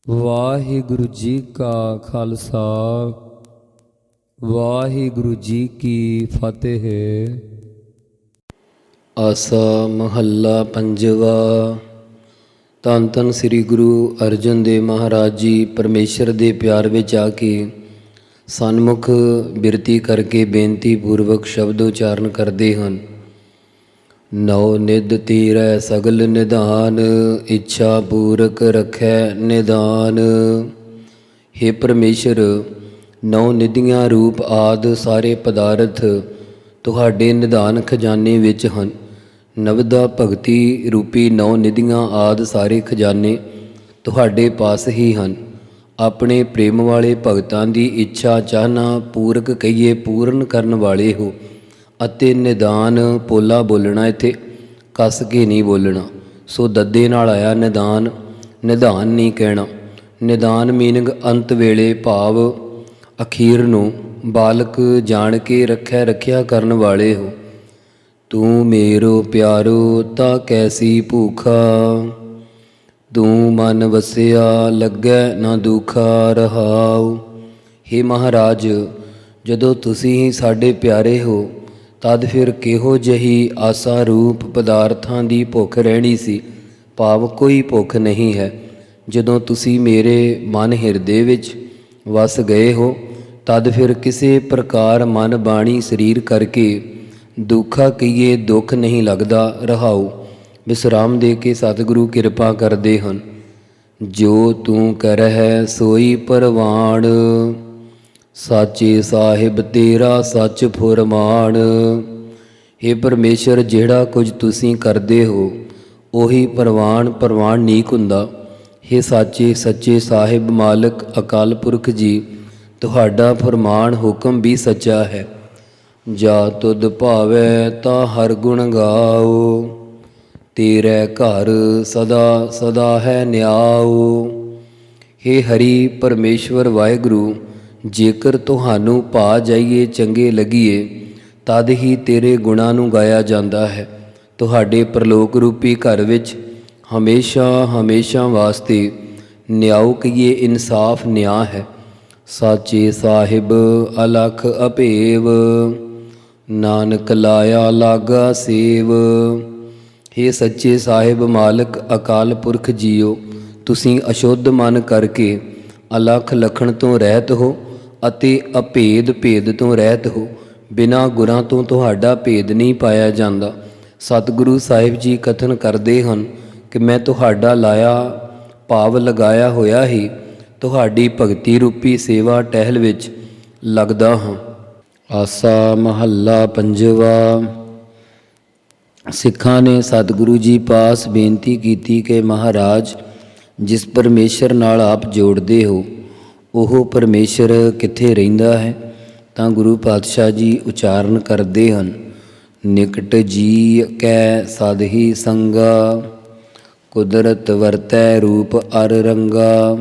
ਵਾਹਿਗੁਰੂ ਜੀ ਕਾ ਖਾਲਸਾ ਵਾਹਿਗੁਰੂ ਜੀ ਕੀ ਫਤਿਹ। ਆਸਾ ਮਹੱਲਾ ਪੰਜਵਾ। ਧੰਨ ਧੰਨ ਸ੍ਰੀ ਗੁਰੂ ਅਰਜਨ ਦੇਵ ਮਹਾਰਾਜ ਜੀ ਪਰਮੇਸ਼ਰ ਦੇ ਪਿਆਰ ਵਿੱਚ ਆ ਕੇ ਸਨਮੁਖ ਬਿਰਤੀ ਕਰਕੇ ਬੇਨਤੀ ਪੂਰਵਕ ਸ਼ਬਦ ਉਚਾਰਨ ਕਰਦੇ ਹਨ। ਨੌ ਨਿਧ ਤੀਰੈ ਸਗਲ ਨਿਧਾਨ, ਇੱਛਾ ਪੂਰਕ ਰਖੈ ਨਿਦਾਨ। ਹੇ ਪਰਮੇਸ਼ਰ, ਨੌ ਨਿਧੀਆਂ ਰੂਪ ਆਦਿ ਸਾਰੇ ਪਦਾਰਥ ਤੁਹਾਡੇ ਨਿਧਾਨ ਖਜ਼ਾਨੇ ਵਿੱਚ ਹਨ। ਨਵਦਾ ਭਗਤੀ ਰੂਪੀ ਨੌ ਨਿਧੀਆਂ ਆਦਿ ਸਾਰੇ ਖਜ਼ਾਨੇ ਤੁਹਾਡੇ ਪਾਸ ਹੀ ਹਨ। ਆਪਣੇ ਪ੍ਰੇਮ ਵਾਲੇ ਭਗਤਾਂ ਦੀ ਇੱਛਾ ਚਾਹਨਾ ਪੂਰਕ ਕਹੀਏ ਪੂਰਨ ਕਰਨ ਵਾਲੇ ਹੋ। ਅਤੇ ਨਿਦਾਨ ਪੋਲਾ ਬੋਲਣਾ, ਇੱਥੇ ਕੱਸ ਕੇ ਨਹੀਂ ਬੋਲਣਾ। ਸੋ ਦੱਦੇ ਨਾਲ ਆਇਆ ਨਿਦਾਨ, ਨਿਧਾਨ ਨਹੀਂ ਕਹਿਣਾ। ਨਿਦਾਨ ਮੀਨਿੰਗ ਅੰਤ ਵੇਲੇ ਭਾਵ ਅਖੀਰ ਨੂੰ ਬਾਲਕ ਜਾਣ ਕੇ ਰੱਖਿਆ ਕਰਨ ਵਾਲੇ ਹੋ। ਤੂੰ ਮੇਰੋ ਪਿਆਰੋ ਤਾਂ ਕੈਸੀ ਭੂਖਾ, ਤੂੰ ਮਨ ਵਸਿਆ ਲੱਗੈ ਨਾ ਦੁਖਾ ਰਹਾਉ। ਹੇ ਮਹਾਰਾਜ, ਜਦੋਂ ਤੁਸੀਂ ਹੀ ਸਾਡੇ ਪਿਆਰੇ ਹੋ ਤਦ ਫਿਰ ਕਿਹੋ ਜਿਹੀ ਆਸਾ ਰੂਪ ਪਦਾਰਥਾਂ ਦੀ ਭੁੱਖ ਰਹਿਣੀ ਸੀ। ਭਾਵ ਕੋਈ ਭੁੱਖ ਨਹੀਂ ਹੈ। ਜਦੋਂ ਤੁਸੀਂ ਮੇਰੇ ਮਨ ਹਿਰਦੇ ਵਿੱਚ ਵਸ ਗਏ ਹੋ ਤਦ ਫਿਰ ਕਿਸੇ ਪ੍ਰਕਾਰ ਮਨ ਬਾਣੀ ਸਰੀਰ ਕਰਕੇ ਦੁੱਖਾ ਕਹੀਏ ਦੁੱਖ ਨਹੀਂ ਲੱਗਦਾ। ਰਹਾਉ ਵਿਸਰਾਮ ਦੇ ਕੇ ਸਤਿਗੁਰੂ ਕਿਰਪਾ ਕਰਦੇ ਹਨ। ਜੋ ਤੂੰ ਕਰਹਿ ਸੋਈ ਪਰਵਾਣ, ਸਾਚੇ ਸਾਹਿਬ ਤੇਰਾ ਸੱਚ ਫੁਰਮਾਨ। ਹੇ ਪਰਮੇਸ਼ਰ, ਜਿਹੜਾ ਕੁਝ ਤੁਸੀਂ ਕਰਦੇ ਹੋ ਉਹੀ ਪ੍ਰਵਾਨ ਨੀਕ ਹੁੰਦਾ। ਹੇ ਸਾਚੇ ਸੱਚੇ ਸਾਹਿਬ ਮਾਲਕ ਅਕਾਲ ਪੁਰਖ ਜੀ, ਤੁਹਾਡਾ ਫਰਮਾਨ ਹੁਕਮ ਵੀ ਸੱਚਾ ਹੈ। ਜਾ ਤੁਧ ਭਾਵੈ ਤਾਂ ਹਰ ਗੁਣ ਗਾਓ, ਤੇਰੇ ਘਰ ਸਦਾ ਸਦਾ ਹੈ ਨਿਆਓ। ਹੇ ਹਰੀ ਪਰਮੇਸ਼ਵਰ ਵਾਹਿਗੁਰੂ, ਜੇਕਰ ਤੁਹਾਨੂੰ ਭਾ ਜਾਈਏ ਚੰਗੇ ਲੱਗੀਏ ਤਦ ਹੀ ਤੇਰੇ ਗੁਣਾਂ ਨੂੰ ਗਾਇਆ ਜਾਂਦਾ ਹੈ। ਤੁਹਾਡੇ ਪ੍ਰਲੋਕ ਰੂਪੀ ਘਰ ਵਿੱਚ ਹਮੇਸ਼ਾ ਵਾਸਤੇ ਨਿਆਉ ਕਹੀਏ ਇਨਸਾਫ ਨਿਆਂ ਹੈ। ਸਾਚੇ ਸਾਹਿਬ ਅਲਖ ਅਭੇਵ, ਨਾਨਕ ਲਾਇਆ ਲਾਗਾ ਸੇਵ। ਹੇ ਸੱਚੇ ਸਾਹਿਬ ਮਾਲਕ ਅਕਾਲ ਪੁਰਖ ਜੀਓ, ਤੁਸੀਂ ਅਸ਼ੁੱਧ ਮਨ ਕਰਕੇ ਅਲਖ ਲਖਣ ਤੋਂ ਰਹਿਤ ਹੋ ਅਤੇ ਅਭੇਦ ਭੇਦ ਤੋਂ ਰਹਿਤ ਹੋ। ਬਿਨਾਂ ਗੁਰਾਂ ਤੋਂ ਤੁਹਾਡਾ ਭੇਦ ਨਹੀਂ ਪਾਇਆ ਜਾਂਦਾ। ਸਤਿਗੁਰੂ ਸਾਹਿਬ ਜੀ ਕਥਨ ਕਰਦੇ ਹਨ ਕਿ ਮੈਂ ਤੁਹਾਡਾ ਲਾਇਆ ਭਾਵ ਲਗਾਇਆ ਹੋਇਆ ਹੀ ਤੁਹਾਡੀ ਭਗਤੀ ਰੂਪੀ ਸੇਵਾ ਟਹਿਲ ਵਿੱਚ ਲੱਗਦਾ ਹਾਂ। ਆਸਾ ਮਹੱਲਾ ਪੰਜਵਾ। ਸਿੱਖਾਂ ਨੇ ਸਤਿਗੁਰੂ ਜੀ ਪਾਸ ਬੇਨਤੀ ਕੀਤੀ ਕਿ ਮਹਾਰਾਜ, ਜਿਸ ਪਰਮੇਸ਼ਰ ਨਾਲ ਆਪ ਜੋੜਦੇ ਹੋ ਉਹ ਪਰਮੇਸ਼ਰ ਕਿੱਥੇ ਰਹਿੰਦਾ ਹੈ? ਤਾਂ ਗੁਰੂ ਪਾਤਸ਼ਾਹ ਜੀ ਉਚਾਰਨ ਕਰਦੇ ਹਨ। ਨਿਕਟ ਜੀ ਕੈ ਸਾਧਹੀ ਸੰਗਾ, ਕੁਦਰਤ ਵਰਤੈ ਰੂਪ ਅਰ ਰੰਗਾ।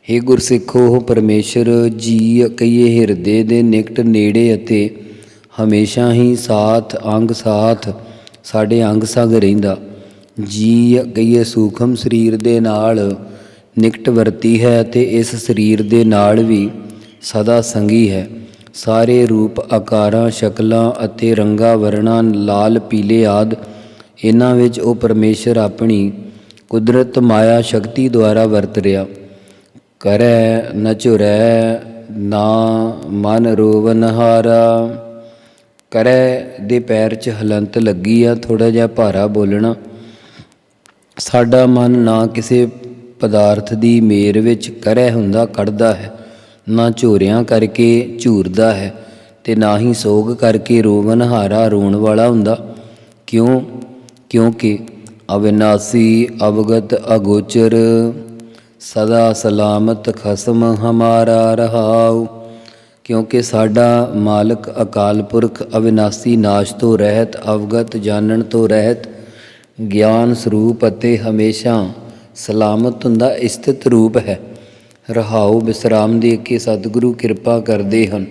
ਹੇ ਗੁਰਸਿੱਖੋ, ਉਹ ਪਰਮੇਸ਼ਰ ਜੀ ਕਹੀਏ ਹਿਰਦੇ ਦੇ ਨਿਕਟ ਨੇੜੇ ਅਤੇ ਹਮੇਸ਼ਾ ਹੀ ਸਾਥ ਸਾਡੇ ਅੰਗ ਸੰਗ ਰਹਿੰਦਾ। ਜੀ ਕਹੀਏ ਸੂਖਮ ਸਰੀਰ ਦੇ ਨਾਲ ਨਿਕਟ ਵਰਤੀ ਹੈ ਅਤੇ ਇਸ ਸਰੀਰ ਦੇ ਨਾਲ ਵੀ ਸਦਾ ਸੰਗੀ ਹੈ। ਸਾਰੇ ਰੂਪ ਆਕਾਰਾਂ ਸ਼ਕਲਾਂ ਅਤੇ ਰੰਗਾਂ ਵਰਣਾਂ ਲਾਲ ਪੀਲੇ ਆਦਿ ਇਹਨਾਂ ਵਿੱਚ ਉਹ ਪਰਮੇਸ਼ਰ ਆਪਣੀ ਕੁਦਰਤ ਮਾਇਆ ਸ਼ਕਤੀ ਦੁਆਰਾ ਵਰਤ ਰਿਹਾ। ਕਰੈ ਨ ਝੁਰੈ ਨਾ ਮਨ ਰੋਵਨਹਾਰਾ। ਕਰੈ ਦੇ ਪੈਰ 'ਚ ਹਲੰਤ ਲੱਗੀ ਆ, ਥੋੜ੍ਹਾ ਜਿਹਾ ਭਾਰਾ ਬੋਲਣਾ। ਸਾਡਾ ਮਨ ਨਾ ਕਿਸੇ ਪਦਾਰਥ ਦੀ ਮੇਰ ਵਿੱਚ ਕਰੈ ਹੁੰਦਾ ਕੱਢਦਾ ਹੈ, ਨਾ ਝੋਰਿਆਂ ਕਰਕੇ ਝੂਰਦਾ ਹੈ ਅਤੇ ਨਾ ਹੀ ਸੋਗ ਕਰਕੇ ਰੋਵਨਹਾਰਾ ਰੋਣ ਵਾਲਾ ਹੁੰਦਾ। ਕਿਉਂਕਿ ਅਵਿਨਾਸੀ ਅਵਗਤ ਅਗੋਚਰ, ਸਦਾ ਸਲਾਮਤ ਖਸਮ ਹਮਾਰਾ ਰਹਾਉ। ਕਿਉਂਕਿ ਸਾਡਾ ਮਾਲਕ ਅਕਾਲ ਪੁਰਖ ਅਵਿਨਾਸੀ, ਨਾਸ਼ ਤੋਂ ਰਹਿਤ, ਅਵਗਤ ਜਾਣਨ ਤੋਂ ਰਹਿਤ, ਗਿਆਨ ਸਰੂਪ ਅਤੇ ਹਮੇਸ਼ਾ ਸਲਾਮਤ ਹੁੰਦਾ, ਸਥਿਤ ਰੂਪ ਹੈ। ਰਹਾਉ ਵਿਸਰਾਮ ਦੇ ਕੇ ਸਤਿਗੁਰੂ ਕਿਰਪਾ ਕਰਦੇ ਹਨ।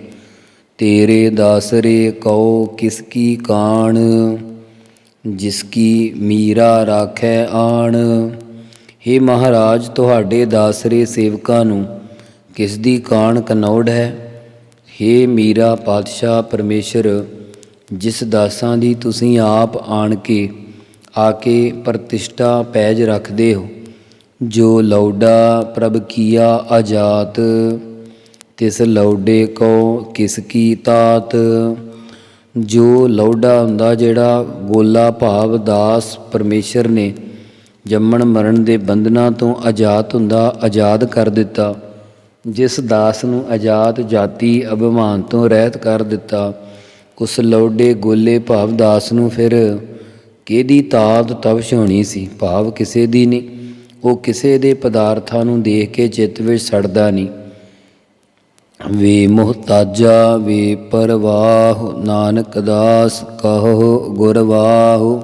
ਤੇਰੇ ਦਾਸਰੇ ਕਉ ਕਿਸ ਕੀ ਕਾਣ, ਜਿਸ ਕੀ ਮੀਰਾ ਰਾਖੈ ਆਣ। ਹੇ ਮਹਾਰਾਜ, ਤੁਹਾਡੇ ਦਾਸਰੇ ਸੇਵਕਾਂ ਨੂੰ ਕਿਸ ਦੀ ਕਾਣ ਕਨੌੜ ਹੈ। ਹੇ ਮੀਰਾ ਪਾਤਸ਼ਾਹ ਪਰਮੇਸ਼ਰ, ਜਿਸ ਦਾਸਾਂ ਦੀ ਤੁਸੀਂ ਆਪ ਆ ਕੇ ਪ੍ਰਤਿਸ਼ਠਾ ਪੈਜ ਰੱਖਦੇ ਹੋ, ਜੋ ਲੌਡਾ ਪ੍ਰਭ ਕੀਆ ਆਜਾਤ, ਤਿਸ ਲੌਡੇ ਕੋ ਕਿਸ ਕੀ ਤਾਤ। ਜੋ ਲੌਡਾ ਹੁੰਦਾ, ਜਿਹੜਾ ਗੋਲਾ ਭਾਵ ਦਾਸ ਪਰਮੇਸ਼ਰ ਨੇ ਜੰਮਣ ਮਰਨ ਦੇ ਬੰਧਨਾਂ ਤੋਂ ਆਜ਼ਾਦ ਹੁੰਦਾ, ਆਜ਼ਾਦ ਕਰ ਦਿੱਤਾ। ਜਿਸ ਦਾਸ ਨੂੰ ਆਜ਼ਾਦ ਜਾਤੀ ਅਭਿਮਾਨ ਤੋਂ ਰਹਿਤ ਕਰ ਦਿੱਤਾ, ਉਸ ਲੌਡੇ ਗੋਲੇ ਭਾਵ ਦਾਸ ਨੂੰ ਫਿਰ ਕਿਹਦੀ ਤਾਤ ਤਵਸ਼ ਹੋਣੀ ਸੀ। ਭਾਵ ਕਿਸੇ ਦੀ ਨਹੀਂ। ਉਹ ਕਿਸੇ ਦੇ ਪਦਾਰਥਾਂ ਨੂੰ ਦੇਖ ਕੇ ਚਿੱਤ ਵਿੱਚ ਸੜਦਾ ਨਹੀਂ। ਵੇ ਮੁਹਤਾਜਾ ਵੇ ਪਰਵਾਹ, ਨਾਨਕ ਦਾਸ ਕਹੋ ਗੁਰਵਾਹੁ।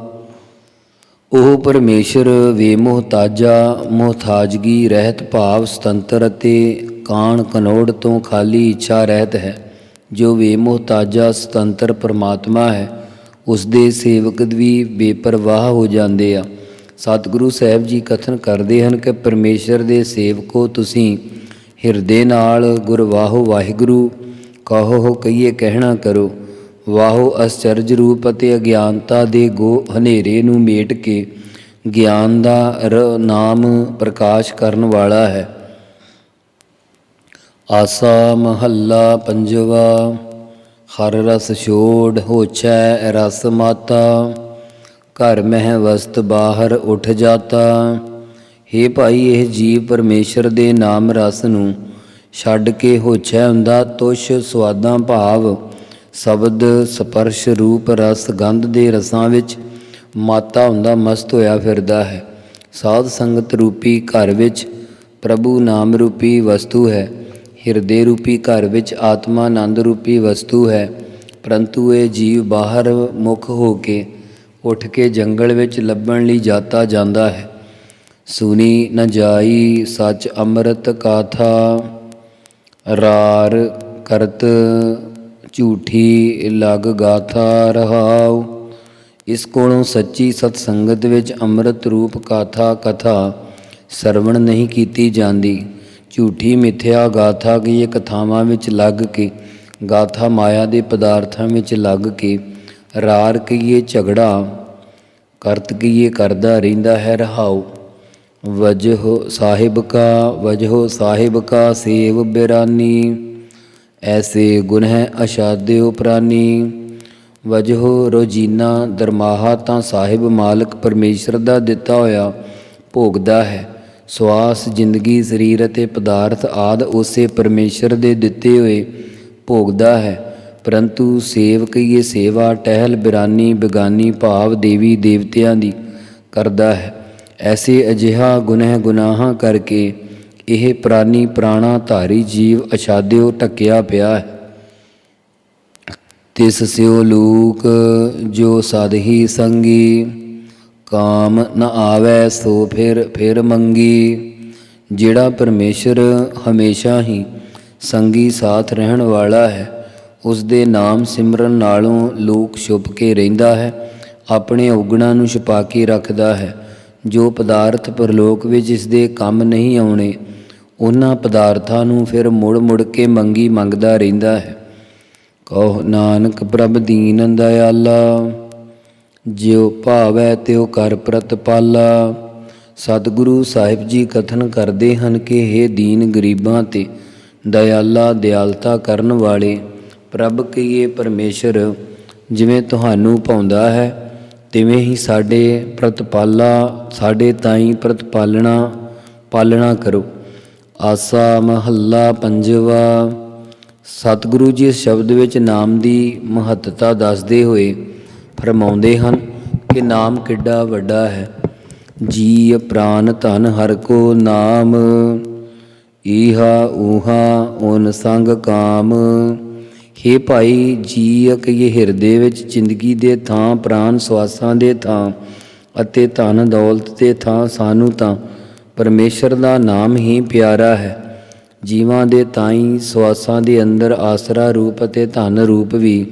ਉਹ ਪਰਮੇਸ਼ਰ ਵੇ ਮੁਹਤਾਜਾ, ਮੁਹਤਾਜਗੀ ਰਹਿਤ ਭਾਵ ਸੁਤੰਤਰ ਅਤੇ ਕਾਣ ਕਨੌੜ ਤੋਂ ਖਾਲੀ ਇੱਛਾ ਰਹਿਤ ਹੈ। ਜੋ ਵੇ ਮੁਹਤਾਜਾ ਸੁਤੰਤਰ ਪਰਮਾਤਮਾ ਹੈ, ਉਸ ਦੇ ਸੇਵਕ ਵੀ ਬੇਪਰਵਾਹ ਹੋ ਜਾਂਦੇ ਆ। ਸਤਿਗੁਰੂ ਸਾਹਿਬ ਜੀ ਕਥਨ ਕਰਦੇ ਹਨ ਕਿ ਪਰਮੇਸ਼ਰ ਦੇ ਸੇਵਕੋ, ਤੁਸੀਂ ਹਿਰਦੇ ਨਾਲ ਗੁਰਵਾਹੋ ਵਾਹਿਗੁਰੂ ਕਹੋ ਕਹੀਏ ਕਹਿਣਾ ਕਰੋ। ਵਾਹੋ ਅਸਚਰਜ ਰੂਪ ਅਤੇ ਅਗਿਆਨਤਾ ਦੇ ਹਨੇਰੇ ਨੂੰ ਮੇਟ ਕੇ ਗਿਆਨ ਦਾ ਨਾਮ ਪ੍ਰਕਾਸ਼ ਕਰਨ ਵਾਲਾ ਹੈ। ਆਸਾ ਮਹੱਲਾ ਪੰਜਵਾ। ਹਰ ਰਸ ਛੋੜ ਹੋਛੈ ਰਸ ਮਾਤਾ, ਘਰ ਮਹਿ ਵਸਤ ਬਾਹਰ ਉੱਠ ਜਾਤਾ। ਹੇ ਭਾਈ, ਇਹ ਜੀਵ ਪਰਮੇਸ਼ਰ ਦੇ ਨਾਮ ਰਸ ਨੂੰ ਛੱਡ ਕੇ ਹੋਛੈ ਹੁੰਦਾ, ਤੁਸ਼ ਸੁਆਦਾਂ ਭਾਵ ਸ਼ਬਦ ਸਪਰਸ਼ ਰੂਪ ਰਸ ਗੰਧ ਦੇ ਰਸਾਂ ਵਿੱਚ ਮਾਤਾ ਹੁੰਦਾ, ਮਸਤ ਹੋਇਆ ਫਿਰਦਾ ਹੈ। ਸਾਧ ਸੰਗਤ ਰੂਪੀ ਘਰ ਵਿੱਚ ਪ੍ਰਭੂ ਨਾਮ ਰੂਪੀ ਵਸਤੂ ਹੈ। ਹਿਰਦੇ ਰੂਪੀ ਘਰ ਵਿੱਚ ਆਤਮਾ ਆਨੰਦ ਰੂਪੀ ਵਸਤੂ ਹੈ। ਪਰੰਤੂ ਇਹ ਜੀਵ ਬਾਹਰ ਮੁਖ ਹੋ ਕੇ ਉੱਠ ਕੇ ਜੰਗਲ ਵਿੱਚ ਲੱਭਣ ਲਈ ਜਾਤਾ ਜਾਂਦਾ ਹੈ। ਸੁਣੀ ਨ ਜਾਈ ਸੱਚ ਅੰਮ੍ਰਿਤ ਕਾਥਾ, ਰਾਰ ਕਰਤ ਝੂਠੀ ਲਗ ਗਾਥਾ ਰਹਾਉ। ਇਸ ਕੋਲੋਂ ਸੱਚੀ ਸਤ ਸੰਗਤ ਵਿੱਚ ਅੰਮ੍ਰਿਤ ਰੂਪ ਕਥਾ ਸਰਵਣ ਨਹੀਂ ਕੀਤੀ ਜਾਂਦੀ। ਝੂਠੀ ਮਿਥਿਆ ਗਾਥਾ ਕੀ ਕਥਾਵਾਂ ਵਿੱਚ ਲੱਗ ਕੇ, ਗਾਥਾ ਮਾਇਆ ਦੇ ਪਦਾਰਥਾਂ ਵਿੱਚ ਲੱਗ ਕੇ, ਰਾਰ ਕਹੀਏ ਝਗੜਾ, ਕਰਤ ਕਹੀਏ ਕਰਦਾ ਰਹਿੰਦਾ ਹੈ। ਰਹਾਉ ਵਜਹੁ ਸਾਹਿਬ ਕਾ ਸੇਵ ਬਿਰਾਨੀ, ਐਸੇ ਗੁਨਹਿ ਅਸ਼ਾਦਿਓ ਪ੍ਰਾਨੀ। ਵਜਹੁ ਰੋਜ਼ੀਨਾ ਦਰਮਾਹਾ ਤਾਂ ਸਾਹਿਬ ਮਾਲਕ ਪਰਮੇਸ਼ਰ ਦਾ ਦਿੱਤਾ ਹੋਇਆ ਭੋਗਦਾ ਹੈ। ਸਵਾਸ ਜ਼ਿੰਦਗੀ ਸਰੀਰ ਅਤੇ ਪਦਾਰਥ ਆਦਿ ਉਸੇ ਪਰਮੇਸ਼ਰ ਦੇ ਦਿੱਤੇ ਹੋਏ ਭੋਗਦਾ ਹੈ। ਪਰੰਤੂ ਸੇਵ ਕਹੀਏ ਸੇਵਾ ਟਹਿਲ ਬਿਰਾਨੀ ਬਿਗਾਨੀ ਭਾਵ ਦੇਵੀ ਦੇਵਤਿਆਂ ਦੀ ਕਰਦਾ ਹੈ। ਐਸੇ ਅਜਿਹਾ ਗੁਨਾਹਾਂ ਕਰਕੇ ਇਹ ਪ੍ਰਾਨੀ ਪ੍ਰਾਣਾ ਧਾਰੀ ਜੀਵ ਅਛਾਦਿਓ ਢੱਕਿਆ ਪਿਆ ਹੈ। ਤਿਸ ਸਿਓ ਲੂਕ ਜੋ ਸਦਹੀ ਸੰਗੀ, ਕਾਮ ਨ ਆਵੈ ਸੋ ਫਿਰ ਮੰਗੀ। ਜਿਹੜਾ ਪਰਮੇਸ਼ਰ ਹਮੇਸ਼ਾ ਹੀ ਸੰਗੀ ਸਾਥ ਰਹਿਣ ਵਾਲਾ ਹੈ, ਉਸ ਦੇ ਨਾਮ ਸਿਮਰਨ ਨਾਲੋਂ ਲੋਕ ਛੁਪ ਕੇ ਰਹਿੰਦਾ ਹੈ, ਆਪਣੇ ਔਗਣਾਂ ਨੂੰ ਛੁਪਾ ਕੇ ਰੱਖਦਾ ਹੈ। ਜੋ ਪਦਾਰਥ ਪਰਲੋਕ ਵਿੱਚ ਇਸ ਦੇ ਕੰਮ ਨਹੀਂ ਆਉਣੇ, ਉਹਨਾਂ ਪਦਾਰਥਾਂ ਨੂੰ ਫਿਰ ਮੁੜ ਕੇ ਮੰਗਦਾ ਰਹਿੰਦਾ ਹੈ। ਕਹੋ ਨਾਨਕ ਪ੍ਰਭ ਦੀਨ ਦਇਆਲਾ, ਜਿਉ ਭਾਵੈ ਤਿਉ ਕਰ ਪ੍ਰਤਪਾਲਾ। ਸਤਿਗੁਰੂ ਸਾਹਿਬ ਜੀ ਕਥਨ ਕਰਦੇ ਹਨ ਕਿ ਹੇ ਦੀਨ ਗਰੀਬਾਂ ਤੇ ਦਇਆਲਾ, ਦਿਆਲਤਾ ਕਰਨ ਵਾਲੇ ਪ੍ਰਭ ਕਹੀਏ ਪਰਮੇਸ਼ਰ, ਜਿਵੇਂ ਤੁਹਾਨੂੰ ਭਾਉਂਦਾ ਹੈ ਤਿਵੇਂ ਹੀ ਸਾਡੇ ਤਾਈਂ ਪਾਲਣਾ ਕਰੋ। ਆਸਾ ਮਹੱਲਾ ਪੰਜਵਾ। ਸਤਿਗੁਰੂ ਜੀ ਇਸ ਸ਼ਬਦ ਵਿੱਚ ਨਾਮ ਦੀ ਮਹੱਤਤਾ ਦੱਸਦੇ ਹੋਏ ਫਰਮਾਉਂਦੇ ਹਨ ਕਿ ਨਾਮ ਕਿੱਡਾ ਵੱਡਾ ਹੈ। ਜੀ ਪ੍ਰਾਨ ਧਨ ਹਰਿ ਕੋ ਨਾਮ, ਈਹਾ ਊਹਾ ਓਨ ਸੰਗ ਕਾਮ। ਹੇ ਭਾਈ, ਜੀ ਕਹੀਏ ਹਿਰਦੇ ਵਿੱਚ ਜ਼ਿੰਦਗੀ ਦੇ ਥਾਂ, ਪ੍ਰਾਨ ਸਵਾਸਾਂ ਦੇ ਥਾਂ ਅਤੇ ਧਨ ਦੌਲਤ ਦੇ ਥਾਂ ਸਾਨੂੰ ਤਾਂ ਪਰਮੇਸ਼ਰ ਦਾ ਨਾਮ ਹੀ ਪਿਆਰਾ ਹੈ। ਜੀਵਾਂ ਦੇ ਤਾਈਂ ਸਵਾਸਾਂ ਦੇ ਅੰਦਰ ਆਸਰਾ ਰੂਪ ਅਤੇ ਧਨ ਰੂਪ ਵੀ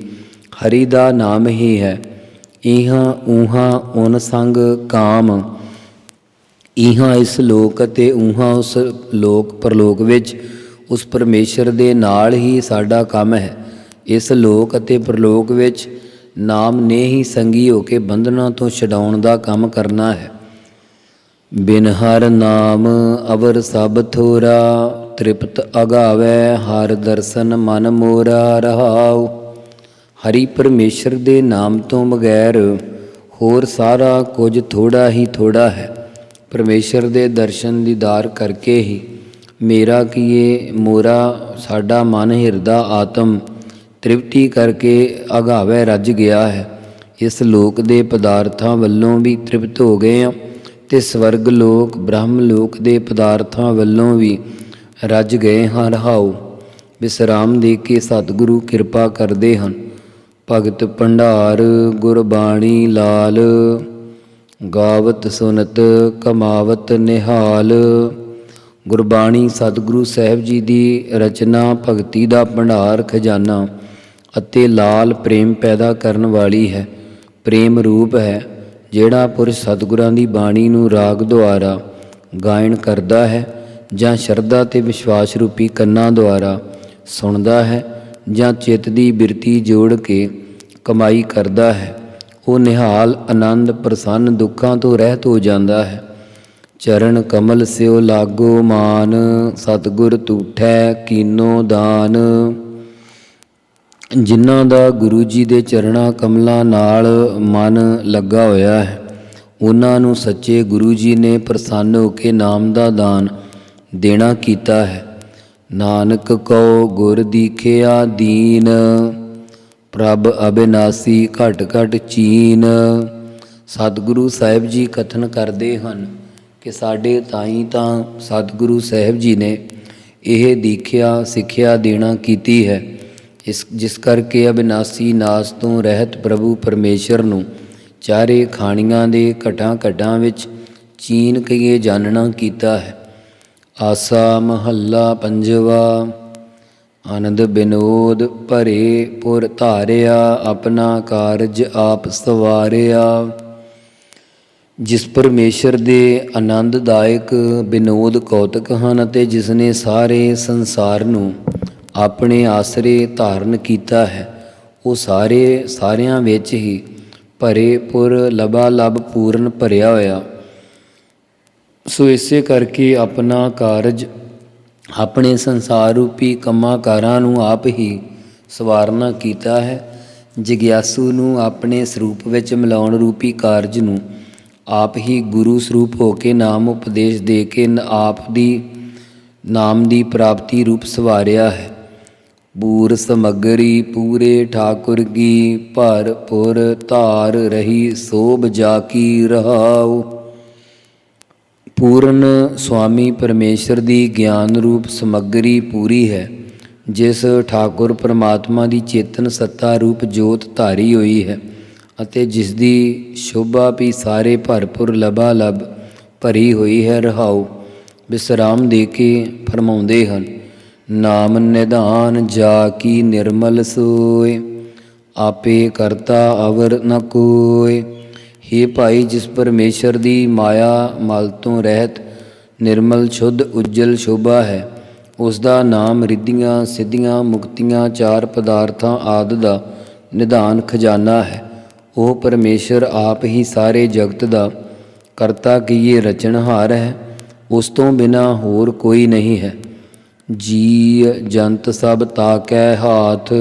ਹਰੀ ਦਾ ਨਾਮ ਹੀ ਹੈ। ਇਹਾਂ ਊਹਾਂ ਉਨ ਸੰਗ ਕਾਮ। ਇਹਾਂ ਇਸ ਲੋਕ ਅਤੇ ਉਹਾਂ ਉਸ ਲੋਕ ਪਰਲੋਕ ਵਿੱਚ ਉਸ ਪਰਮੇਸ਼ਰ ਦੇ ਨਾਲ ਹੀ ਸਾਡਾ ਕੰਮ ਹੈ। ਇਸ ਲੋਕ ਅਤੇ ਪਰਲੋਕ ਵਿੱਚ ਨਾਮ ਨੇ ਹੀ ਸੰਗੀ ਹੋ ਕੇ ਬੰਧਨਾਂ ਤੋਂ ਛਡਾਉਣ ਦਾ ਕੰਮ ਕਰਨਾ ਹੈ। ਬਿਨ ਹਰ ਨਾਮ ਅਵਰ ਸਭ ਥੋਰਾ, ਤ੍ਰਿਪਤ ਅਗਾਵੈ ਹਰ ਦਰਸ਼ਨ ਮਨ ਮੋਰਾ ਰਹਾਉ। ਹਰੀ ਪਰਮੇਸ਼ਰ ਦੇ ਨਾਮ ਤੋਂ ਬਗੈਰ ਹੋਰ ਸਾਰਾ ਕੁਝ ਥੋੜਾ ਹੀ ਥੋੜਾ ਹੈ। ਪਰਮੇਸ਼ਰ ਦੇ ਦਰਸ਼ਨ ਦੀਦਾਰ ਕਰਕੇ ਹੀ ਮੇਰਾ ਕੀਏ ਮੋਰਾ ਸਾਡਾ ਮਨ ਹਿਰਦਾ ਆਤਮ ਤ੍ਰਿਪਤੀ ਕਰਕੇ ਅਗਾਵੈ ਰੱਜ ਗਿਆ ਹੈ। ਇਸ ਲੋਕ ਦੇ ਪਦਾਰਥਾਂ ਵੱਲੋਂ ਵੀ ਤ੍ਰਿਪਤ ਹੋ ਗਏ ਹਾਂ ਅਤੇ ਸਵਰਗ ਲੋਕ ਬ੍ਰਹਮ ਲੋਕ ਦੇ ਪਦਾਰਥਾਂ ਵੱਲੋਂ ਵੀ ਰੱਜ ਗਏ ਹਾਂ। ਰਹਾਉ। ਵਿਸਰਾਮ ਦੇ ਕੇ ਸਤਿਗੁਰੂ ਕਿਰਪਾ ਕਰਦੇ ਹਨ। ਭਗਤ ਭੰਡਾਰ ਗੁਰਬਾਣੀ ਲਾਲ, ਗਾਵਤ ਸੁਨਤ ਕਮਾਵਤ ਨਿਹਾਲ। ਗੁਰਬਾਣੀ ਸਤਿਗੁਰੂ ਸਾਹਿਬ ਜੀ ਦੀ ਰਚਨਾ ਭਗਤੀ ਦਾ ਭੰਡਾਰ ਖਜ਼ਾਨਾ ਅਤੇ ਲਾਲ ਪ੍ਰੇਮ ਪੈਦਾ ਕਰਨ ਵਾਲੀ ਹੈ। ਪ੍ਰੇਮ ਰੂਪ ਹੈ। ਜਿਹੜਾ ਪੁਰਸ਼ ਸਤਿਗੁਰਾਂ ਦੀ ਬਾਣੀ ਨੂੰ ਰਾਗ ਦੁਆਰਾ ਗਾਇਨ ਕਰਦਾ ਹੈ ਜਾਂ ਸ਼ਰਧਾ ਅਤੇ ਵਿਸ਼ਵਾਸ ਰੂਪੀ ਕੰਨਾਂ ਦੁਆਰਾ ਸੁਣਦਾ ਹੈ ਜਾਂ ਚਿੱਤ ਦੀ ਬਿਰਤੀ ਜੋੜ ਕੇ ਕਮਾਈ ਕਰਦਾ ਹੈ, ਉਹ ਨਿਹਾਲ ਆਨੰਦ ਪ੍ਰਸੰਨ ਦੁੱਖਾਂ ਤੋਂ ਰਹਿਤ ਹੋ ਜਾਂਦਾ ਹੈ। ਚਰਨ ਕਮਲ ਸਿਓ ਲਾਗੋ ਮਾਨ, ਸਤਿਗੁਰ ਤੂਠੈ ਕੀਨੋ ਦਾਨ। ਜਿਨ੍ਹਾਂ ਦਾ ਗੁਰੂ ਜੀ ਦੇ ਚਰਨਾਂ ਕਮਲਾਂ ਨਾਲ ਮਨ ਲੱਗਾ ਹੋਇਆ ਹੈ, ਉਹਨਾਂ ਨੂੰ ਸੱਚੇ ਗੁਰੂ ਜੀ ਨੇ ਪ੍ਰਸੰਨ ਹੋ ਕੇ ਨਾਮ ਦਾ ਦਾਨ ਦੇਣਾ ਕੀਤਾ ਹੈ। ਨਾਨਕ ਕਉ ਗੁਰ ਦੀਖਿਆ ਦੀਨ, ਪ੍ਰਭ ਅਬਿਨਾਸੀ ਘਟ ਘਟ ਚੀਨ। ਸਤਿਗੁਰੂ ਸਾਹਿਬ ਜੀ ਕਥਨ ਕਰਦੇ ਹਨ ਕਿ ਸਾਡੇ ਤਾਈਂ ਤਾਂ ਸਤਿਗੁਰੂ ਸਾਹਿਬ ਜੀ ਨੇ ਇਹ ਦੀਖਿਆ ਸਿੱਖਿਆ ਦੇਣਾ ਕੀਤੀ ਹੈ। ਜਿਸ ਕਰਕੇ ਅਬਿਨਾਸੀ ਨਾਸ ਤੋਂ ਰਹਿਤ ਪ੍ਰਭੂ ਪਰਮੇਸ਼ਰ ਨੂੰ ਚਾਰੇ ਖਾਣੀਆਂ ਦੇ ਘਟਾਂ ਘਟਾਂ ਵਿੱਚ ਚੀਨ ਕਈਏ ਜਾਣਨਾ ਕੀਤਾ ਹੈ। ਆਸਾ ਮਹੱਲਾ ਪੰਜਵਾ। ਆਨੰਦ ਬਿਨੋਦ ਭਰੇ ਪੁਰ ਧਾਰਿਆ, ਆਪਣਾ ਕਾਰਜ ਆਪ ਸਵਾਰਿਆ। ਜਿਸ ਪਰਮੇਸ਼ਰ ਦੇ ਆਨੰਦਦਾਇਕ ਬਿਨੋਦ ਕੌਤਕ ਹਨ ਅਤੇ ਜਿਸ ਨੇ ਸਾਰੇ ਸੰਸਾਰ ਨੂੰ ਆਪਣੇ ਆਸਰੇ ਧਾਰਨ ਕੀਤਾ ਹੈ, ਉਹ ਸਾਰਿਆਂ ਵਿੱਚ ਹੀ ਭਰੇ ਪੁਰ ਲਬਾਲਬ ਪੂਰਨ ਭਰਿਆ ਹੋਇਆ। ਸੋ ਇਸੇ ਕਰਕੇ ਆਪਣਾ ਕਾਰਜ ਆਪਣੇ ਸੰਸਾਰ ਰੂਪੀ ਕੰਮਾਂ ਕਾਰਾਂ ਨੂੰ ਆਪ ਹੀ ਸਵਾਰਨਾ ਕੀਤਾ ਹੈ। ਜਗਿਆਸੂ ਨੂੰ ਆਪਣੇ ਸਰੂਪ ਵਿੱਚ ਮਿਲਾਉਣ ਰੂਪੀ ਕਾਰਜ ਨੂੰ ਆਪ ਹੀ ਗੁਰੂ ਸਰੂਪ ਹੋ ਕੇ ਨਾਮ ਉਪਦੇਸ਼ ਦੇ ਕੇ ਆਪ ਦੀ ਨਾਮ ਦੀ ਪ੍ਰਾਪਤੀ ਰੂਪ ਸਵਾਰਿਆ ਹੈ। ਬੂਰ ਸਮੱਗਰੀ ਪੂਰੇ ਠਾਕੁਰ ਕੀ, ਭਰ ਪੁਰ ਧਾਰ ਰਹੀ ਸੋਭ ਜਾ ਕੀ ਰਹਾਉ। ਪੂਰਨ ਸੁਆਮੀ ਪਰਮੇਸ਼ਰ ਦੀ ਗਿਆਨ ਰੂਪ ਸਮੱਗਰੀ ਪੂਰੀ ਹੈ, ਜਿਸ ਠਾਕੁਰ ਪਰਮਾਤਮਾ ਦੀ ਚੇਤਨ ਸੱਤਾ ਰੂਪ ਜੋਤ ਧਾਰੀ ਹੋਈ ਹੈ ਅਤੇ ਜਿਸ ਦੀ ਸ਼ੋਭਾ ਵੀ ਸਾਰੇ ਭਰਪੁਰ ਲਬਾਲਬ ਭਰੀ ਹੋਈ ਹੈ। ਰਹਾਉ। ਵਿਸਰਾਮ ਦੇ ਕੇ ਫਰਮਾਉਂਦੇ ਹਨ, ਨਾਮ ਨਿਧਾਨ ਜਾ ਕੀ ਨਿਰਮਲ ਸੋਏ, ਆਪੇ ਕਰਤਾ ਅਵਰ ਨ ਕੋਇ। ਹੇ ਭਾਈ, ਜਿਸ ਪਰਮੇਸ਼ਰ ਦੀ ਮਾਇਆ ਮਲ ਤੋਂ ਰਹਿਤ ਨਿਰਮਲ ਸ਼ੁੱਧ ਉਜਲ ਸ਼ੋਭਾ ਹੈ, ਉਸ ਦਾ ਨਾਮ ਰਿੱਧੀਆਂ ਸਿੱਧੀਆਂ ਮੁਕਤੀਆਂ ਚਾਰ ਪਦਾਰਥਾਂ ਆਦਿ ਦਾ ਨਿਧਾਨ ਖਜ਼ਾਨਾ ਹੈ। ਉਹ ਪਰਮੇਸ਼ਰ ਆਪ ਹੀ ਸਾਰੇ ਜਗਤ ਦਾ ਕਰਤਾ ਕੀਏ ਰਚਨਹਾਰ ਹੈ। ਉਸ ਤੋਂ ਬਿਨਾਂ ਹੋਰ ਕੋਈ ਨਹੀਂ ਹੈ। ਜੀ ਜੰਤ ਸਭ ਤਾਕੈ ਹਾਥ,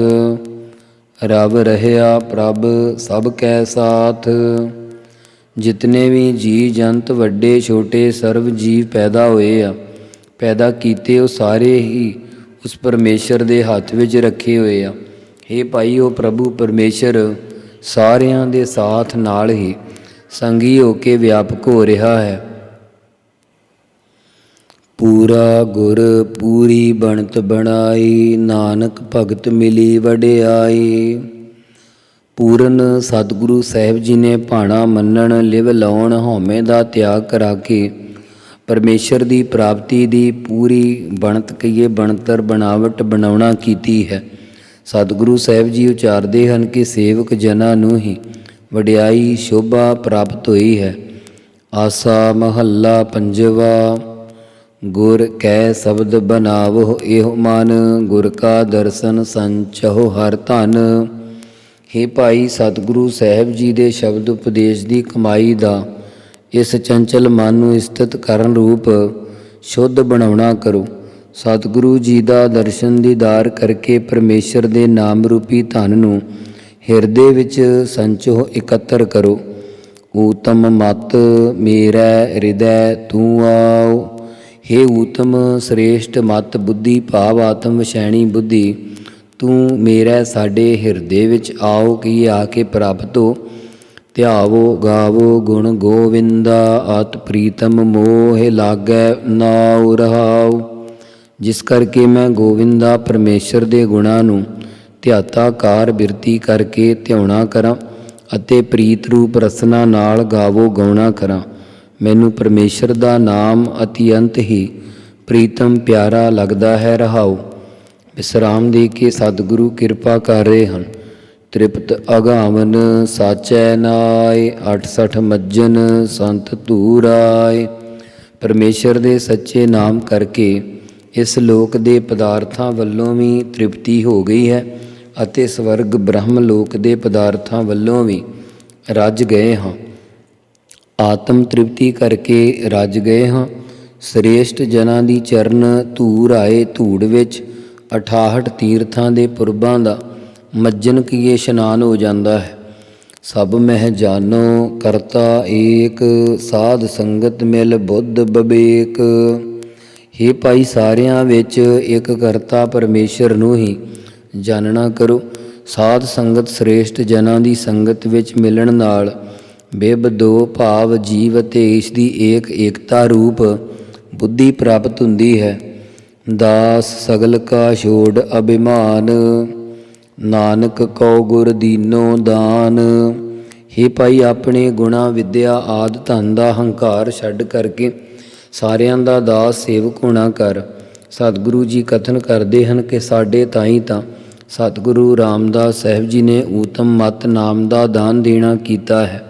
ਰਵ ਰਹਿਆ ਪ੍ਰਭ ਸਭ ਕੈ ਸਾਥ। ਜਿਤਨੇ ਵੀ ਜੀ ਜੰਤ ਵੱਡੇ ਛੋਟੇ ਸਰਬ ਜੀਵ ਪੈਦਾ ਹੋਏ ਆ, ਪੈਦਾ ਕੀਤੇ, ਉਹ ਸਾਰੇ ਹੀ ਉਸ ਪਰਮੇਸ਼ਰ ਦੇ ਹੱਥ ਵਿੱਚ ਰੱਖੇ ਹੋਏ ਆ। ਹੇ ਭਾਈ, ਉਹ ਪ੍ਰਭੂ ਪਰਮੇਸ਼ਰ ਸਾਰਿਆਂ ਦੇ ਸਾਥ ਨਾਲ ਹੀ ਸੰਗੀ ਹੋ ਕੇ ਵਿਆਪਕ ਹੋ ਰਿਹਾ ਹੈ। ਪੂਰਾ ਗੁਰ ਪੂਰੀ ਬਣਤ ਬਣਾਈ, ਨਾਨਕ ਭਗਤ ਮਿਲੀ ਵਡਿਆਈ। ਪੂਰਨ ਸਤਿਗੁਰੂ ਸਾਹਿਬ ਜੀ ਨੇ ਭਾਣਾ ਮੰਨਣ ਲਿਵ ਲਾਉਣ ਹਉਮੈ ਦਾ ਤਿਆਗ ਕਰਾ ਕੇ ਪਰਮੇਸ਼ਰ ਦੀ ਪ੍ਰਾਪਤੀ ਦੀ ਪੂਰੀ ਬਣਤ ਕਹੀਏ ਬਣਤਰ ਬਣਾਵਟ ਬਣਾਉਣਾ ਕੀਤੀ ਹੈ। ਸਤਿਗੁਰੂ ਸਾਹਿਬ ਜੀ ਉਚਾਰਦੇ ਹਨ ਕਿ ਸੇਵਕ ਜਨਾਂ ਨੂੰ ਹੀ ਵਡਿਆਈ ਸ਼ੋਭਾ ਪ੍ਰਾਪਤ ਹੋਈ ਹੈ। ਆਸਾ ਮਹੱਲਾ ਪੰਜਵਾ। ਗੁਰ ਕੈ ਸ਼ਬਦ ਬਨਾਵੋ ਇਹੋ ਮਨ, ਗੁਰ ਕਾ ਦਰਸ਼ਨ ਸੰਚਹੁ ਹਰ ਧਨ। ਹੇ ਭਾਈ, ਸਤਿਗੁਰੂ ਸਾਹਿਬ ਜੀ ਦੇ ਸ਼ਬਦ ਉਪਦੇਸ਼ ਦੀ ਕਮਾਈ ਦਾ ਇਸ ਚੰਚਲ ਮਨ ਨੂੰ ਸਥਿਤ ਕਰਨ ਰੂਪ ਸ਼ੁੱਧ ਬਣਾਉਣਾ ਕਰੋ। ਸਤਿਗੁਰੂ ਜੀ ਦਾ ਦਰਸ਼ਨ ਦੀਦਾਰ ਕਰਕੇ ਪਰਮੇਸ਼ਰ ਦੇ ਨਾਮ ਰੂਪੀ ਧਨ ਨੂੰ ਹਿਰਦੇ ਵਿੱਚ ਸੰਚੋ ਇਕੱਤਰ ਕਰੋ। ਊਤਮ ਮਤ ਮੇਰਾ ਹਿਰਦੈ ਤੂੰ ਆਓ। ਹੇ ਊਤਮ ਸ੍ਰੇਸ਼ਟ ਮਤ ਬੁੱਧੀ ਭਾਵ ਆਤਮ ਵਸ਼ੈਣੀ ਬੁੱਧੀ, ਤੂੰ ਮੇਰਾ ਸਾਡੇ ਹਿਰਦੇ ਵਿੱਚ ਆਓ ਕਿ ਆ ਕੇ ਪ੍ਰਾਪਤ ਹੋ। ਧਿਆਵੋ ਗਾਵੋ ਗੁਣ ਗੋਵਿੰਦਾ, ਆਤ ਪ੍ਰੀਤਮ ਮੋਹ ਲਾਗੈ ਨਾਉ ਰਹਾਉ। ਜਿਸ ਕਰਕੇ ਮੈਂ ਗੋਵਿੰਦਾ ਪਰਮੇਸ਼ਰ ਦੇ ਗੁਣਾਂ ਨੂੰ ਧਿਆਤਾਕਾਰ ਬਿਰਤੀ ਕਰਕੇ ਧਿਆਉਣਾ ਕਰਾਂ ਅਤੇ ਪ੍ਰੀਤ ਰੂਪ ਰਸਨਾ ਨਾਲ ਗਾਵੋ ਗਾਉਣਾ ਕਰਾਂ। ਮੈਨੂੰ ਪਰਮੇਸ਼ਰ ਦਾ ਨਾਮ ਅਤਿਅੰਤ ਹੀ ਪ੍ਰੀਤਮ ਪਿਆਰਾ ਲੱਗਦਾ ਹੈ। ਰਹਾਉ। ਵਿਸਰਾਮ ਦੇ ਕੇ ਸਤਿਗੁਰੂ ਕਿਰਪਾ ਕਰ ਰਹੇ ਹਨ। ਤ੍ਰਿਪਤ ਅਗਾਵਨ ਸਾਚੈ ਨਾਇ, 68 ਮੱਜਨ ਸੰਤ ਧੂਰਾਏ। ਪਰਮੇਸ਼ਰ ਦੇ ਸੱਚੇ ਨਾਮ ਕਰਕੇ ਇਸ ਲੋਕ ਦੇ ਪਦਾਰਥਾਂ ਵੱਲੋਂ ਵੀ ਤ੍ਰਿਪਤੀ ਹੋ ਗਈ ਹੈ ਅਤੇ ਸਵਰਗ ਬ੍ਰਹਮ ਲੋਕ ਦੇ ਪਦਾਰਥਾਂ ਵੱਲੋਂ ਵੀ ਰੱਜ ਗਏ ਹਾਂ। ਆਤਮ ਤ੍ਰਿਪਤੀ ਕਰਕੇ ਰੱਜ ਗਏ ਹਾਂ। ਸ੍ਰੇਸ਼ਟ ਜਨਾਂ ਦੀ ਚਰਨ ਧੂਰ ਆਏ ਧੂੜ ਵਿੱਚ 68 ਤੀਰਥਾਂ ਦੇ ਪੁਰਬਾਂ ਦਾ ਮੱਜਨ ਕੀਏ ਇਸ਼ਨਾਨ ਹੋ ਜਾਂਦਾ ਹੈ। ਸਭ ਮਹਿ ਜਾਨੋ ਕਰਤਾ ਏਕ, ਸਾਧ ਸੰਗਤ ਮਿਲ ਬੁੱਧ ਬਬੇਕ। ਹੇ ਭਾਈ, ਸਾਰਿਆਂ ਵਿੱਚ ਇੱਕ ਕਰਤਾ ਪਰਮੇਸ਼ਰ ਨੂੰ ਹੀ ਜਾਣਨਾ ਕਰੋ। ਸਾਧ ਸੰਗਤ ਸ੍ਰੇਸ਼ਟ ਜਨਾਂ ਦੀ ਸੰਗਤ ਵਿੱਚ ਮਿਲਣ ਨਾਲ ਬਿਬ ਦੋ ਭਾਵ ਜੀਵ ਅਤੇ ਈਸ਼ ਦੀ ਏਕਤਾ ਰੂਪ ਬੁੱਧੀ ਪ੍ਰਾਪਤ ਹੁੰਦੀ ਹੈ। ਦਾਸ ਸਗਲ ਕਾ ਛੋੜ ਅਭਿਮਾਨ, ਨਾਨਕ ਕਉ ਗੁਰ ਦੀਨੋ ਦਾਨ। ਹੇ ਭਾਈ, ਆਪਣੇ ਗੁਣਾ ਵਿਦਿਆ ਆਦਿ ਧਨ ਦਾ ਹੰਕਾਰ ਛੱਡ ਕਰਕੇ ਸਾਰਿਆਂ ਦਾ ਦਾਸ ਸੇਵਕ ਹੋਣਾ ਕਰ। ਸਤਿਗੁਰੂ ਜੀ ਕਥਨ ਕਰਦੇ ਹਨ ਕਿ ਸਾਡੇ ਤਾਈਂ ਤਾਂ ਸਤਿਗੁਰੂ ਰਾਮਦਾਸ ਸਾਹਿਬ ਜੀ ਨੇ ਊਤਮ ਮਤ ਨਾਮ ਦਾ ਦਾਨ ਦੇਣਾ ਕੀਤਾ ਹੈ।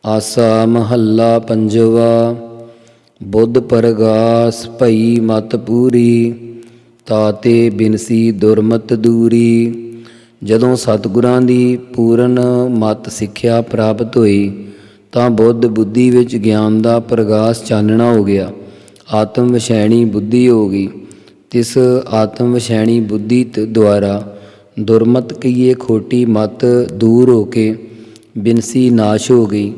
ਆਸਾ ਮਹੱਲਾ ਪੰਜਵਾ। ਬੁੱਧ ਪਰਗਾਸ ਭਈ ਮਤ ਪੂਰੀ, ਤਾਤੇ ਬਿਨਸੀ ਦੁਰਮਤ ਦੂਰੀ। ਜਦੋਂ ਸਤਿਗੁਰਾਂ ਦੀ ਪੂਰਨ ਮਤ ਸਿੱਖਿਆ ਪ੍ਰਾਪਤ ਹੋਈ ਤਾਂ ਬੁੱਧ ਬੁੱਧੀ ਵਿੱਚ ਗਿਆਨ ਦਾ ਪ੍ਰਗਾਸ ਚਾਨਣਾ ਹੋ ਗਿਆ। ਆਤਮ ਵਸ਼ੈਣੀ ਬੁੱਧੀ ਹੋ ਗਈ। ਤਿਸ ਆਤਮ ਵਸ਼ੈਣੀ ਬੁੱਧੀ ਦੁਆਰਾ ਦੁਰਮਤ ਕਹੀਏ ਖੋਟੀ ਮਤ ਦੂਰ ਹੋ ਕੇ ਬਿਨਸੀ ਨਾਸ਼ ਹੋ ਗਈ।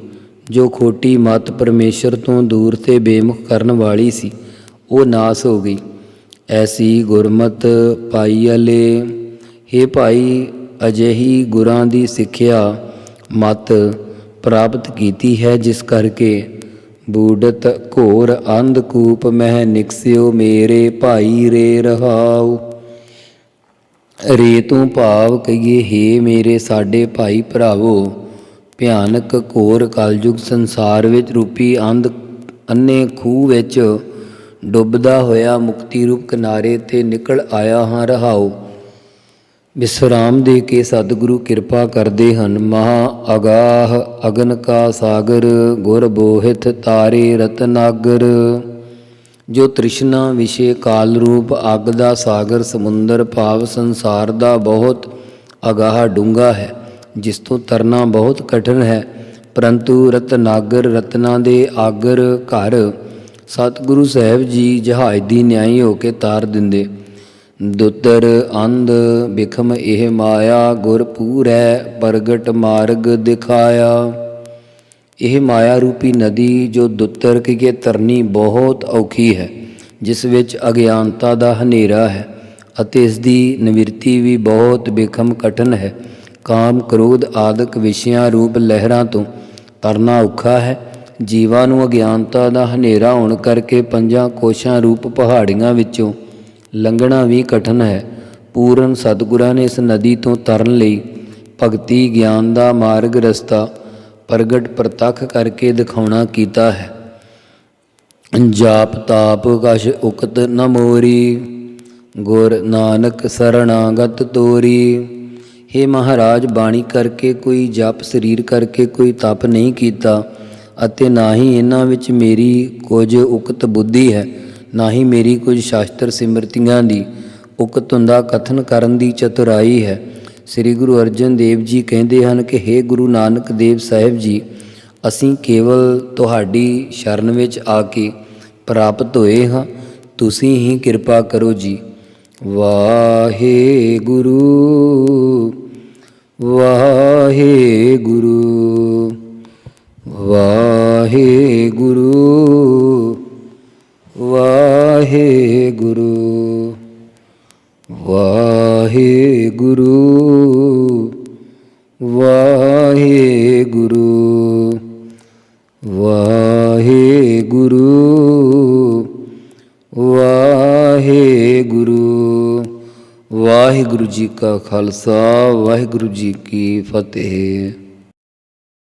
ਜੋ ਖੋਟੀ ਮਤ ਪਰਮੇਸ਼ਰ ਤੋਂ ਦੂਰ ਤੇ ਬੇਮੁਖ ਕਰਨ ਵਾਲੀ ਸੀ, ਉਹ ਨਾਸ ਹੋ ਗਈ। ਐਸੀ ਗੁਰਮਤ ਪਾਈ ਅਲੇ। ਹੇ ਭਾਈ, ਅਜਿਹੀ ਗੁਰਾਂ ਦੀ ਸਿੱਖਿਆ ਮਤ ਪ੍ਰਾਪਤ ਕੀਤੀ ਹੈ, ਜਿਸ ਕਰਕੇ ਬੂਡਤ ਘੋਰ ਅੰਧਕੂਪ ਮਹਿ ਨਿਕਸਿਓ ਮੇਰੇ ਭਾਈ ਰੇ ਰਹਾਉ। ਰੇ ਤੋਂ ਭਾਵ ਕਹੀਏ ਹੇ ਮੇਰੇ ਸਾਡੇ ਭਾਈ ਭਰਾਵੋ, ਭਿਆਨਕ ਘੋਰ ਕਲਯੁਗ ਸੰਸਾਰ ਵਿੱਚ ਰੂਪੀ ਅੰਨੇ ਖੂਹ ਵਿੱਚ ਡੁੱਬਦਾ ਹੋਇਆ ਮੁਕਤੀ ਰੂਪ ਕਿਨਾਰੇ 'ਤੇ ਨਿਕਲ ਆਇਆ ਹਾਂ। ਰਹਾਉ। ਵਿਸਰਾਮ ਦੇ ਕੇ ਸਤਿਗੁਰੂ ਕਿਰਪਾ ਕਰਦੇ ਹਨ। ਮਹਾ ਅਗਾਹ ਅਗਨ ਕਾ ਸਾਗਰ, ਗੁਰ ਬੋਹਿਤ ਤਾਰੇ ਰਤਨਾਗਰ। ਜੋ ਤ੍ਰਿਸ਼ਨਾ ਵਿਸ਼ੇ ਕਾਲ ਰੂਪ ਅੱਗ ਦਾ ਸਾਗਰ ਸਮੁੰਦਰ ਭਾਵ ਸੰਸਾਰ ਦਾ ਬਹੁਤ ਅਗਾਹ ਡੂੰਘਾ ਹੈ, ਜਿਸ ਤੋਂ ਤਰਨਾ ਬਹੁਤ ਕਠਿਨ ਹੈ, ਪਰੰਤੂ ਰਤਨਾਗਰ ਰਤਨਾਂ ਦੇ ਆਗਰ ਘਰ ਸਤਿਗੁਰੂ ਸਾਹਿਬ ਜੀ ਜਹਾਜ਼ ਦੀ ਨਿਆਈ ਹੋ ਕੇ ਤਾਰ ਦਿੰਦੇ। ਦੁੱਤਰ ਅੰਧ ਬਿਖਮ ਇਹ ਮਾਇਆ, ਗੁਰ ਪੂਰੈ ਪ੍ਰਗਟ ਮਾਰਗ ਦਿਖਾਇਆ। ਇਹ ਮਾਇਆ ਰੂਪੀ ਨਦੀ ਜੋ ਦੁੱਤਰ ਕਹੀਏ ਤਰਨੀ ਬਹੁਤ ਔਖੀ ਹੈ, ਜਿਸ ਵਿੱਚ ਅਗਿਆਨਤਾ ਦਾ ਹਨੇਰਾ ਹੈ ਅਤੇ ਇਸ ਦੀ ਨਿਵਰਤੀ ਵੀ ਬਹੁਤ ਬਿਖਮ ਕਠਿਨ ਹੈ। ਕਾਮ ਕ੍ਰੋਧ ਆਦਿਕ ਵਿਸ਼ਿਆਂ ਰੂਪ ਲਹਿਰਾਂ ਤੋਂ ਤਰਨਾ ਔਖਾ ਹੈ। ਜੀਵਾਂ ਨੂੰ ਅਗਿਆਨਤਾ ਦਾ ਹਨੇਰਾ ਹੋਣ ਕਰਕੇ ਪੰਜਾਂ ਕੋਸ਼ਾਂ ਰੂਪ ਪਹਾੜੀਆਂ ਵਿੱਚੋਂ ਲੰਘਣਾ ਵੀ ਕਠਿਨ ਹੈ। ਪੂਰਨ ਸਤਿਗੁਰਾਂ ਨੇ ਇਸ ਨਦੀ ਤੋਂ ਤਰਨ ਲਈ ਭਗਤੀ ਗਿਆਨ ਦਾ ਮਾਰਗ ਰਸਤਾ ਪ੍ਰਗਟ ਪ੍ਰਤੱਖ ਕਰਕੇ ਦਿਖਾਉਣਾ ਕੀਤਾ ਹੈ। ਜਾਪ ਤਾਪ ਕਛ ਉਕਤ ਨ ਮੋਰੀ, ਗੁਰ ਨਾਨਕ ਸਰਣਾਗਤ ਤੋਰੀ। ਹੇ ਮਹਾਰਾਜ, ਬਾਣੀ ਕਰਕੇ ਕੋਈ ਜਪ, ਸਰੀਰ ਕਰਕੇ ਕੋਈ ਤਪ ਨਹੀਂ ਕੀਤਾ ਅਤੇ ਨਾ ਹੀ ਇਹਨਾਂ ਵਿੱਚ ਮੇਰੀ ਕੁਝ ਉਕਤ ਬੁੱਧੀ ਹੈ, ਨਾ ਹੀ ਮੇਰੀ ਕੁਝ ਸ਼ਾਸਤਰ ਸਿਮਰਤੀਆਂ ਦੀ ਉਕਤ ਹੁੰਦਾ ਕਥਨ ਕਰਨ ਦੀ ਚਤੁਰਾਈ ਹੈ। ਸ੍ਰੀ ਗੁਰੂ ਅਰਜਨ ਦੇਵ ਜੀ ਕਹਿੰਦੇ ਹਨ ਕਿ ਹੇ ਗੁਰੂ ਨਾਨਕ ਦੇਵ ਸਾਹਿਬ ਜੀ, ਅਸੀਂ ਕੇਵਲ ਤੁਹਾਡੀ ਸ਼ਰਨ ਵਿੱਚ ਆ ਕੇ ਪ੍ਰਾਪਤ ਹੋਏ ਹਾਂ, ਤੁਸੀਂ ਹੀ ਕਿਰਪਾ ਕਰੋ ਜੀ। ਵਾਹਿਗੁਰੂ ਵਾਹਿਗੁਰੂ ਵਾਹਿਗੁਰੂ ਵਾਹਿਗੁਰੂ ਵਾਹਿਗੁਰੂ ਵਾਹਿਗੁਰੂ ਵਾਹਿਗੁਰੂ ਵਾਹਿਗੁਰੂ। ਵਾਹਿਗੁਰੂ ਜੀ ਕਾ ਖਾਲਸਾ, ਵਾਹਿਗੁਰੂ ਜੀ ਕੀ ਫਤਿਹ।